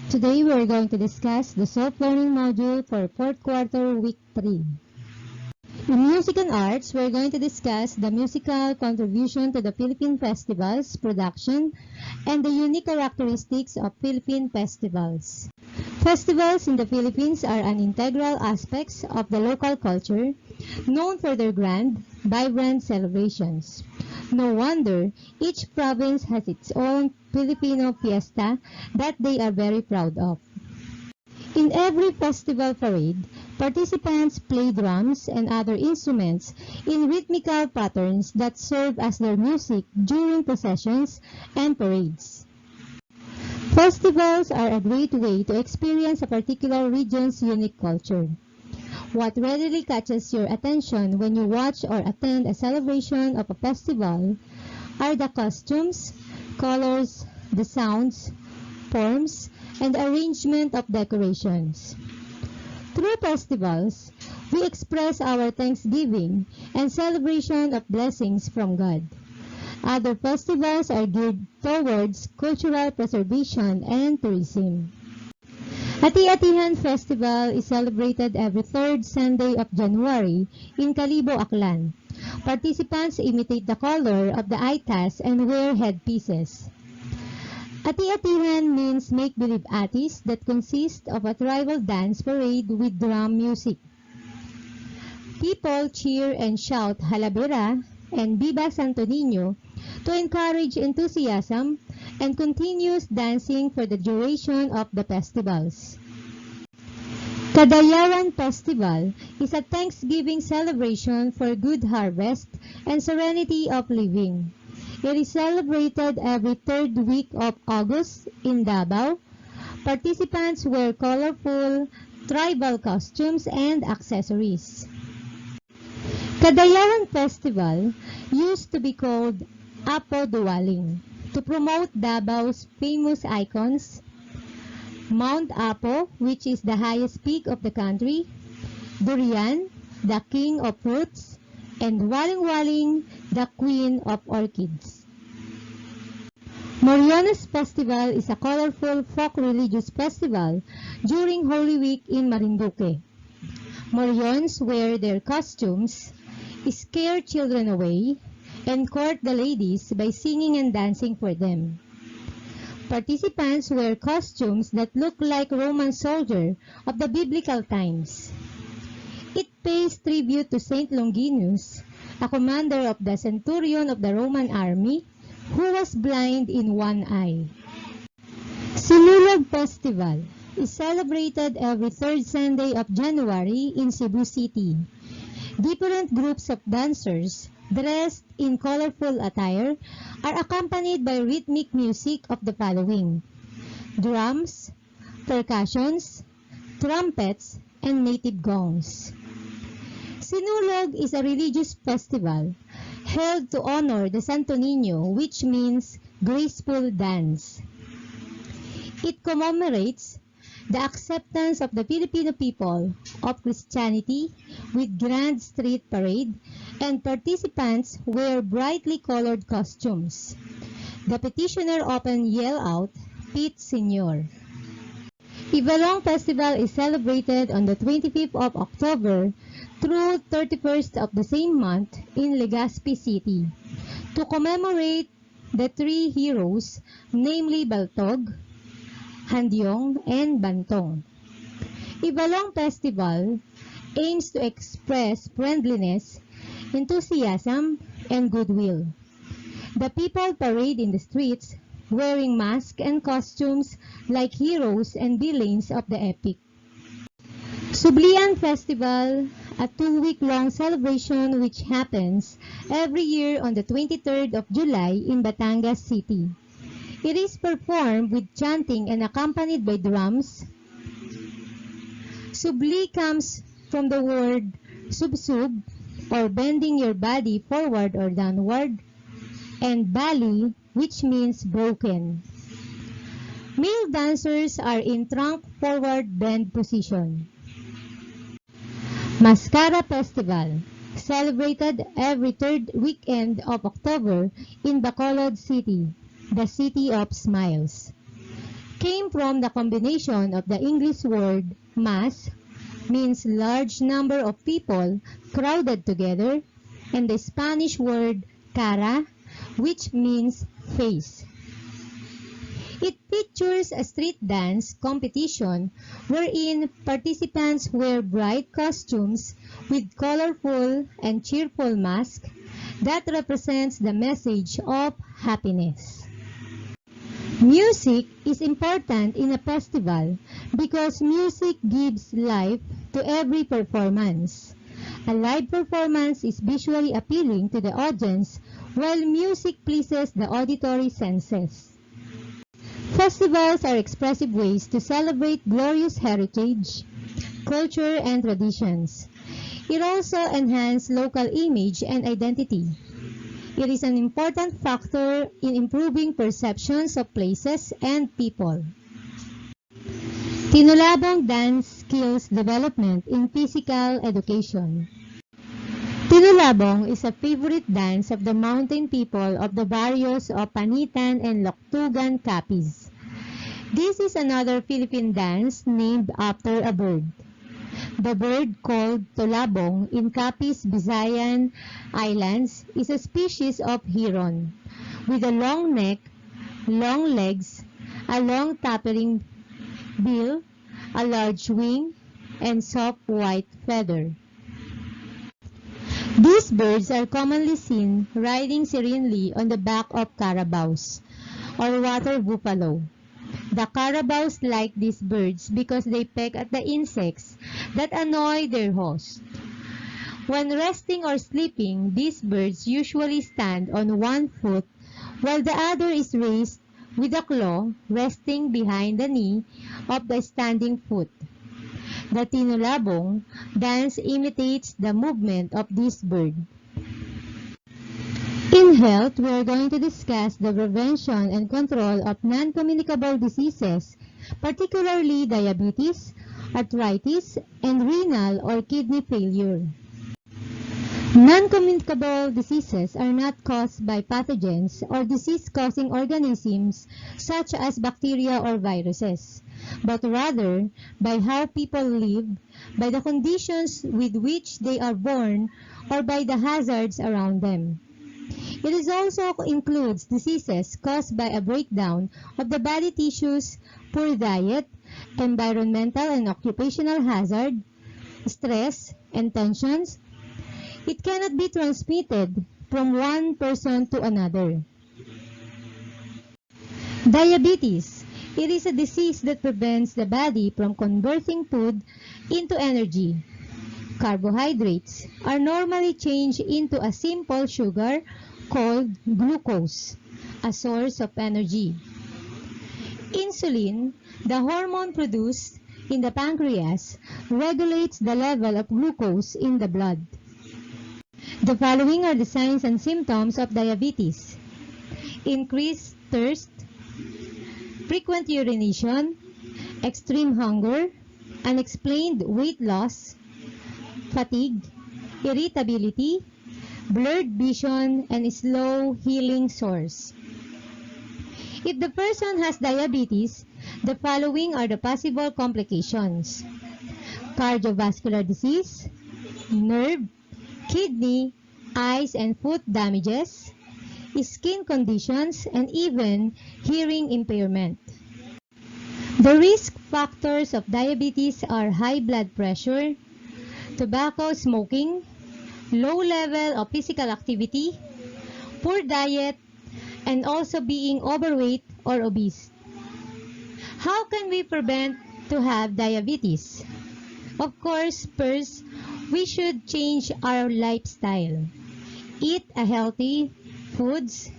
Today we are going to discuss the self-learning module for 4th quarter week 3. In Music and Arts, we are going to discuss the musical contribution to the Philippine festivals, production, and the unique characteristics of Philippine festivals. Festivals in the Philippines are an integral aspect of the local culture, known for their grand, vibrant celebrations. No wonder each province has its own Filipino fiesta that they are very proud of. In every festival parade, participants play drums and other instruments in rhythmical patterns that serve as their music during processions and parades. Festivals are a great way to experience a particular region's unique culture. What readily catches your attention when you watch or attend a celebration of a festival are the costumes, colors, the sounds, forms, and arrangement of decorations. Through festivals, we express our thanksgiving and celebration of blessings from God. Other festivals are geared towards cultural preservation and tourism. Ati-Atihan Festival is celebrated every third Sunday of January in Kalibo, Aklan. Participants imitate the color of the itas and wear headpieces. Ati-Atihan means make-believe atis that consist of a tribal dance parade with drum music. People cheer and shout halabira and Viva Santo Niño to encourage enthusiasm and continuous dancing for the duration of the festivals. Kadayawan Festival is a Thanksgiving celebration for good harvest and serenity of living. It is celebrated every third week of August in Davao. Participants wear colorful tribal costumes and accessories. Kadayawan Festival used to be called Apo Duwaling to promote Davao's famous icons, Mount Apo, which is the highest peak of the country, Durian, the king of fruits, and Waling-Waling, the queen of orchids. Moriones Festival is a colorful folk religious festival during Holy Week in Marinduque. Morions wear their costumes, scare children away, and court the ladies by singing and dancing for them. Participants wear costumes that look like Roman soldiers of the biblical times. It pays tribute to Saint Longinus, a commander of the centurion of the Roman army, who was blind in one eye. Sinulog Festival is celebrated every third Sunday of January in Cebu City. Different groups of dancers, dressed in colorful attire, are accompanied by rhythmic music of the following: drums, percussions, trumpets, and native gongs. Sinulog is a religious festival held to honor the Santo Niño, which means graceful dance. It commemorates the acceptance of the Filipino people of Christianity with grand street parade, and participants wear brightly colored costumes. The petitioner often yell out, Pete Senor. Ibalong Festival is celebrated on the 25th of October through 31st of the same month in Legazpi City to commemorate the three heroes, namely Baltog, Handyong, and Bantong. Ibalong Festival aims to express friendliness, enthusiasm, and goodwill. The people parade in the streets wearing masks and costumes like heroes and villains of the epic. Sublian Festival, a 2-week-long celebration which happens every year on the 23rd of July in Batangas City. It is performed with chanting and accompanied by drums. Subli comes from the word subsub, or bending your body forward or downward, and bali, which means broken. Male dancers are in trunk forward bend position. Mascara Festival, celebrated every third weekend of October in Bacolod City, the City of Smiles. came from the combination of the English word mass, means large number of people crowded together, and the Spanish word cara, which means face. It features a street dance competition wherein participants wear bright costumes with colorful and cheerful masks that represents the message of happiness. Music is important in a festival because music gives life to every performance. A live performance is visually appealing to the audience while music pleases the auditory senses. Festivals are expressive ways to celebrate glorious heritage, culture, and traditions. It also enhances local image and identity. It is an important factor in improving perceptions of places and people. Tinulabong dance skills development in physical education. Tinulabong is a favorite dance of the mountain people of the barrios of Panitan and Loctugan, Capiz. This is another Philippine dance named after a bird. The bird called Tulabong in Capiz, Visayan Islands is a species of heron with a long neck, long legs, a long tapering bill, a large wing, and soft white feather. These birds are commonly seen riding serenely on the back of carabaos or water buffalo. The carabaos like these birds because they peck at the insects that annoy their host. When resting or sleeping, these birds usually stand on one foot while the other is raised with a claw resting behind the knee of the standing foot. The Tinulabong dance imitates the movement of this bird. In health, we are going to discuss the prevention and control of non-communicable diseases, particularly diabetes, arthritis, and renal or kidney failure. Non-communicable diseases are not caused by pathogens or disease-causing organisms such as bacteria or viruses, but rather by how people live, by the conditions with which they are born, or by the hazards around them. It also includes diseases caused by a breakdown of the body tissues, poor diet, environmental and occupational hazard, stress, and tensions. It cannot be transmitted from one person to another. Diabetes. It is a disease that prevents the body from converting food into energy. Carbohydrates are normally changed into a simple sugar called glucose, a source of energy. Insulin, the hormone produced in the pancreas, regulates the level of glucose in the blood. The following are the signs and symptoms of diabetes: increased thirst, frequent urination, extreme hunger, unexplained weight loss, fatigue, irritability, blurred vision, and slow healing sores. If the person has diabetes, the following are the possible complications: cardiovascular disease, nerve, kidney, eyes and foot damages, skin conditions, and even hearing impairment. The risk factors of diabetes are high blood pressure, tobacco smoking, low level of physical activity, poor diet, and also being overweight or obese. How can we prevent to have diabetes? Of course, first, we should change our lifestyle. Eat a healthy foods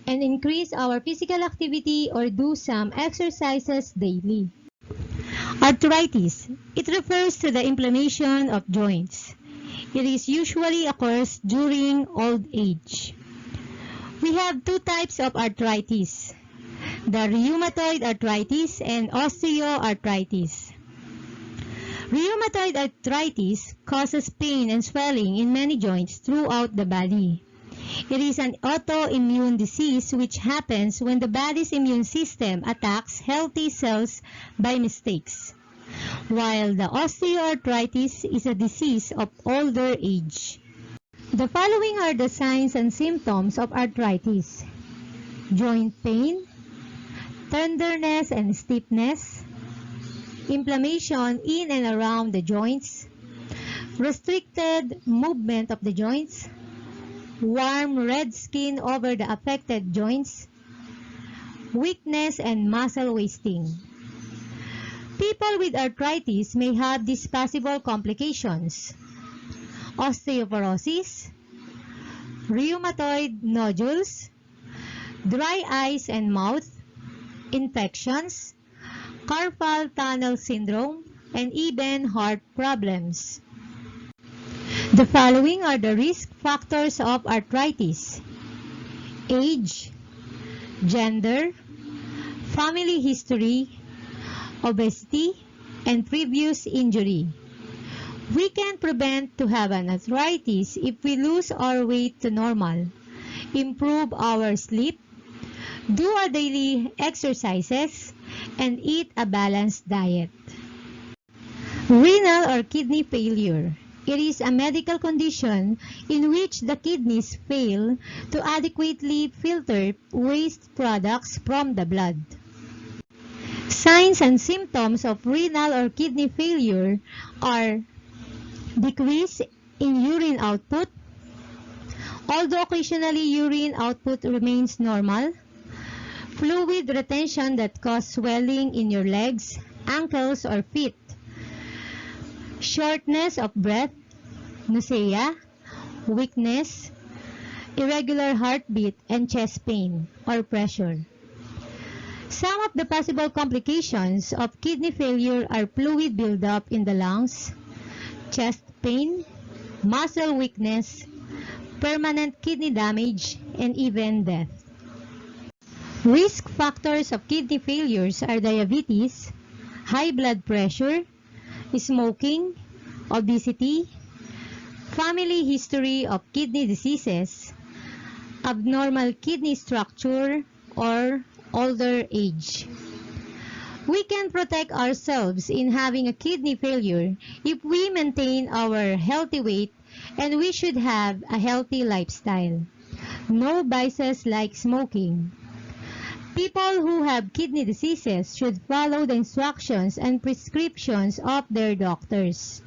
and increase our physical activity or do some exercises daily. Arthritis. It refers to the inflammation of joints. It is usually occurs during old age. We have two types of arthritis: the rheumatoid arthritis and osteoarthritis. Rheumatoid arthritis causes pain and swelling in many joints throughout the body. It is an autoimmune disease which happens when the body's immune system attacks healthy cells by mistakes, while the osteoarthritis is a disease of older age. The following are the signs and symptoms of arthritis: joint pain, tenderness and stiffness, inflammation in and around the joints, restricted movement of the joints, warm red skin over the affected joints, weakness and muscle wasting. People with arthritis may have these possible complications: osteoporosis, rheumatoid nodules, dry eyes and mouth, infections, carpal tunnel syndrome, and even heart problems. The following are the risk factors of arthritis: age, gender, family history, obesity, and previous injury. We can prevent to have an arthritis if we lose our weight to normal, improve our sleep, do our daily exercises, and eat a balanced diet. Renal or kidney failure. It is a medical condition in which the kidneys fail to adequately filter waste products from the blood. Signs and symptoms of renal or kidney failure are decrease in urine output, although occasionally urine output remains normal, fluid retention that causes swelling in your legs, ankles, or feet, shortness of breath, nausea, weakness, irregular heartbeat, and chest pain or pressure. Some of the possible complications of kidney failure are fluid buildup in the lungs, chest pain, muscle weakness, permanent kidney damage, and even death. Risk factors of kidney failures are diabetes, high blood pressure, smoking, obesity, family history of kidney diseases, abnormal kidney structure, or older age. We can protect ourselves in having a kidney failure if we maintain our healthy weight, and we should have a healthy lifestyle. No vices like smoking. People who have kidney diseases should follow the instructions and prescriptions of their doctors.